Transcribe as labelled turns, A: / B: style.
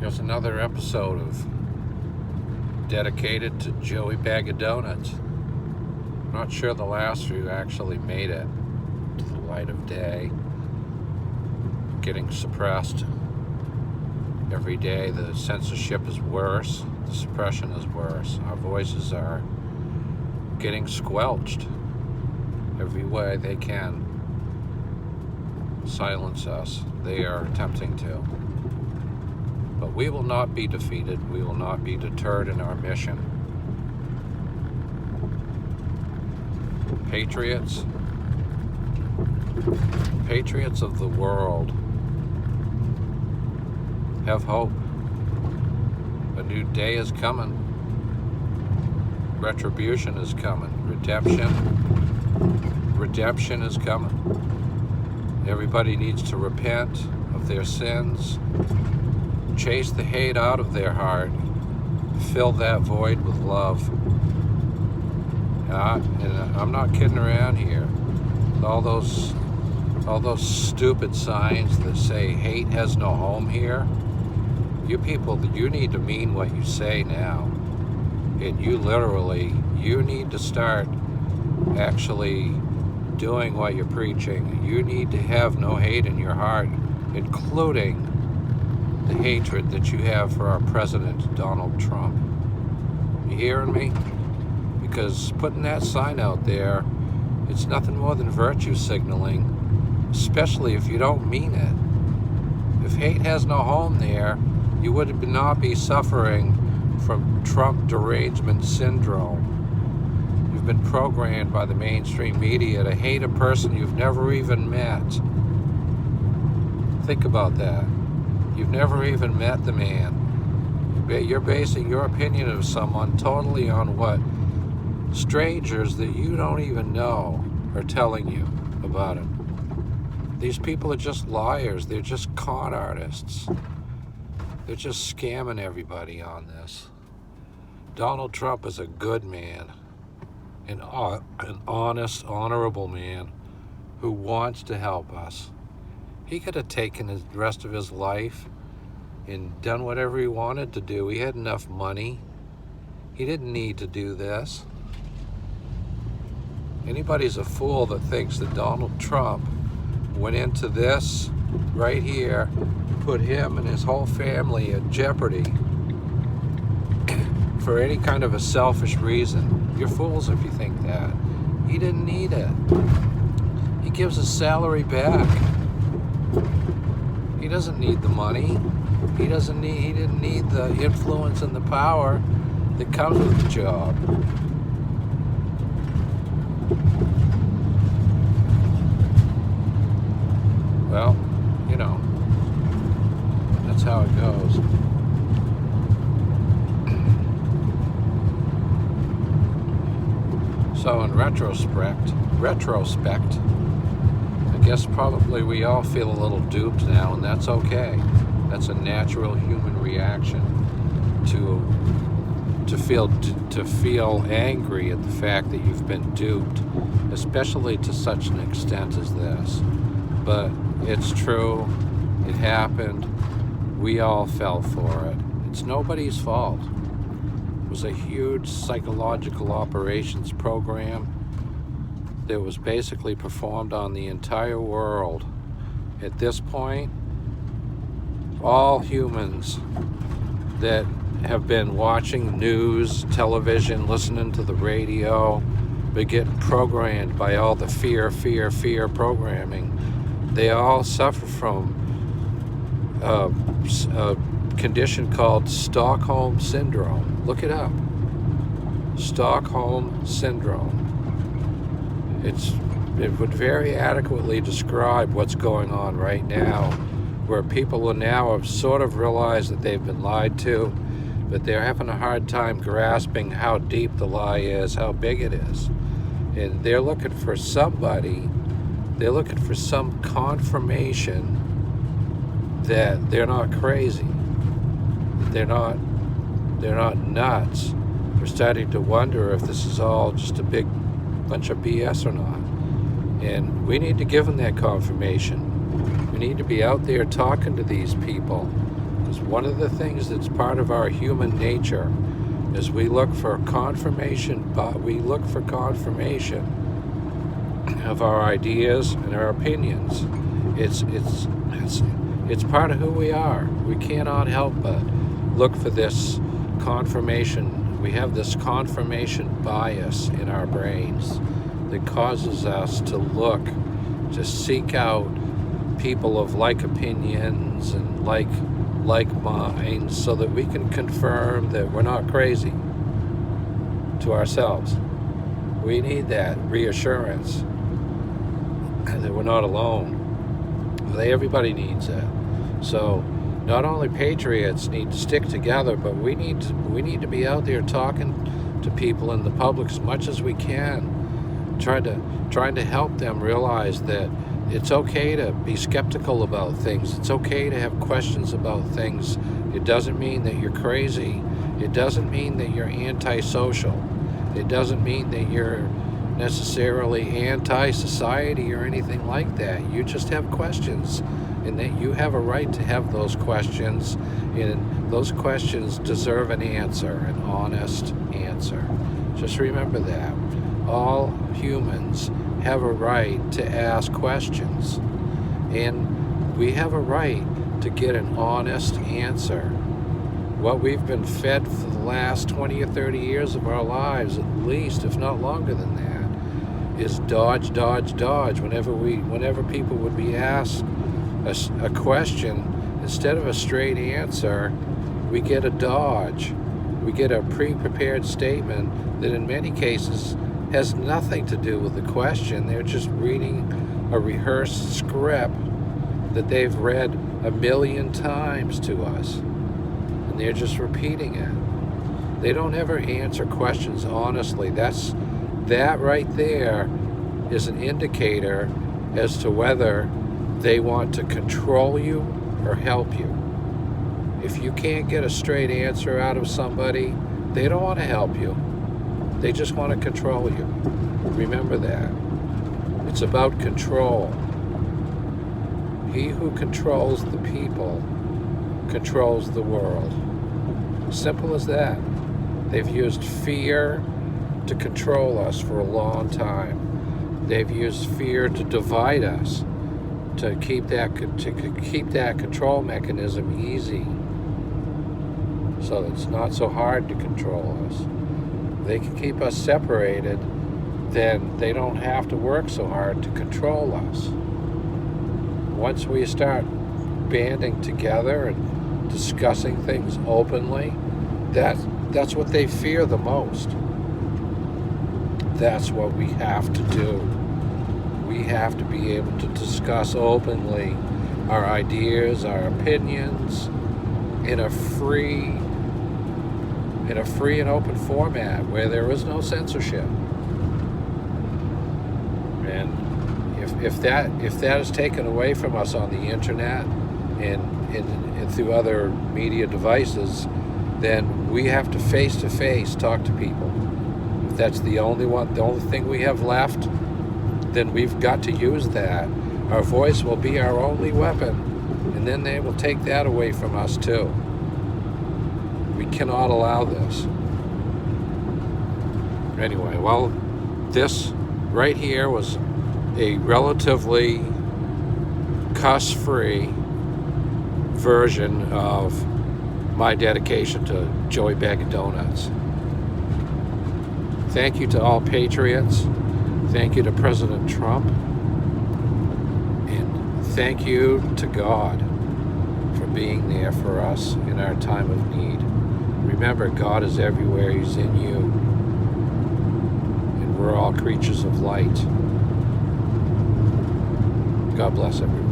A: Here's another episode of dedicated to Joey Bag of Donuts. I'm not sure the last few actually made it to the light of day. Getting suppressed every day. The censorship is worse. The suppression is worse. Our voices are getting squelched every way they can silence us. They are attempting to. But we will not be defeated. We will not be deterred in our mission. Patriots of the world, have hope. A new day is coming. Retribution is coming. Redemption is coming. Everybody needs to repent of their sins. Chase the hate out of their heart. Fill that void with love. And I'm not kidding around here. All those stupid signs that say hate has no home here. You people, you need to mean what you say now. And you need to start actually doing what you're preaching. You need to have no hate in your heart, including the hatred that you have for our president, Donald Trump. You hearing me? Because putting that sign out there, it's nothing more than virtue signaling, especially if you don't mean it. If hate has no home there, you would not be suffering from Trump derangement syndrome. You've been programmed by the mainstream media to hate a person you've never even met. Think about that. You've never even met the man. You're basing your opinion of someone totally on what strangers that you don't even know are telling you about him. These people are just liars. They're just con artists. They're just scamming everybody on this. Donald Trump is a good man, an honest, honorable man who wants to help us. He could have taken the rest of his life and done whatever he wanted to do. He had enough money. He didn't need to do this. Anybody's a fool that thinks that Donald Trump went into this right here, put him and his whole family at jeopardy for any kind of a selfish reason. You're fools if you think that. He didn't need it. He gives his salary back. He doesn't need the money. He didn't need the influence and the power that comes with the job. Well, you know, that's how it goes. So in retrospect, I guess probably we all feel a little duped now, and that's okay. That's a natural human reaction to feel angry at the fact that you've been duped, especially to such an extent as this. But it's true. It happened. We all fell for it. It's nobody's fault. It was a huge psychological operations program that was basically performed on the entire world. At this point, all humans that have been watching news, television, listening to the radio, they get programmed by all the fear programming. They all suffer from a condition called Stockholm Syndrome. Look it up. Stockholm Syndrome. It would very adequately describe what's going on right now, where people are now have sort of realized that they've been lied to, but they're having a hard time grasping how deep the lie is, how big it is. And they're looking for somebody, they're looking for some confirmation that they're not crazy, that they're not nuts. They're starting to wonder if this is all just a big bunch of BS or not. And we need to give them that confirmation. We need to be out there talking to these people, questions. One of the things that's part of our human nature is we look for confirmation, but we look for confirmation of our ideas and our opinions. It's part of who we are. We cannot help but look for this confirmation. We have this confirmation bias in our brains that causes us to look, to seek out people of like opinions and like minds so that we can confirm that we're not crazy to ourselves. We need that reassurance that we're not alone. Everybody needs that. So not only patriots need to stick together, but we need to be out there talking to people in the public as much as we can, trying to help them realize that it's okay to be skeptical about things. It's okay to have questions about things. It doesn't mean that you're crazy. It doesn't mean that you're antisocial. It doesn't mean that you're necessarily anti-society or anything like that. You just have questions, and that you have a right to have those questions, and those questions deserve an answer, an honest answer. Just remember that. All humans have a right to ask questions, and we have a right to get an honest answer. What we've been fed for the last 20 or 30 years of our lives, at least, if not longer than that, is dodge, dodge, dodge. Whenever people would be asked a question, instead of a straight answer, we get a dodge. We get a pre-prepared statement that in many cases has nothing to do with the question. They're just reading a rehearsed script that they've read 1,000,000 times to us, and they're just repeating it. They don't ever answer questions honestly. That right there is an indicator as to whether they want to control you or help you. If you can't get a straight answer out of somebody, they don't want to help you. They just want to control you. Remember that. It's about control. He who controls the people controls the world. Simple as that. They've used fear to control us for a long time. They've used fear to divide us, to keep that control mechanism easy, so it's not so hard to control us. They can keep us separated, then they don't have to work so hard to control us. Once we start banding together and discussing things openly, that's what they fear the most. That's what we have to do. We have to be able to discuss openly our ideas, our opinions, in a free and open format where there is no censorship. And if that is taken away from us on the internet and through other media devices, then we have to face-to-face talk to people. If that's the only thing we have left, then we've got to use that. Our voice will be our only weapon, and then they will take that away from us too. We cannot allow this. Anyway, well, this right here was a relatively cuss-free version of my dedication to Joey Bag of Donuts. Thank you to all patriots. Thank you to President Trump. And thank you to God for being there for us in our time of need. Remember, God is everywhere. He's in you. And we're all creatures of light. God bless everyone.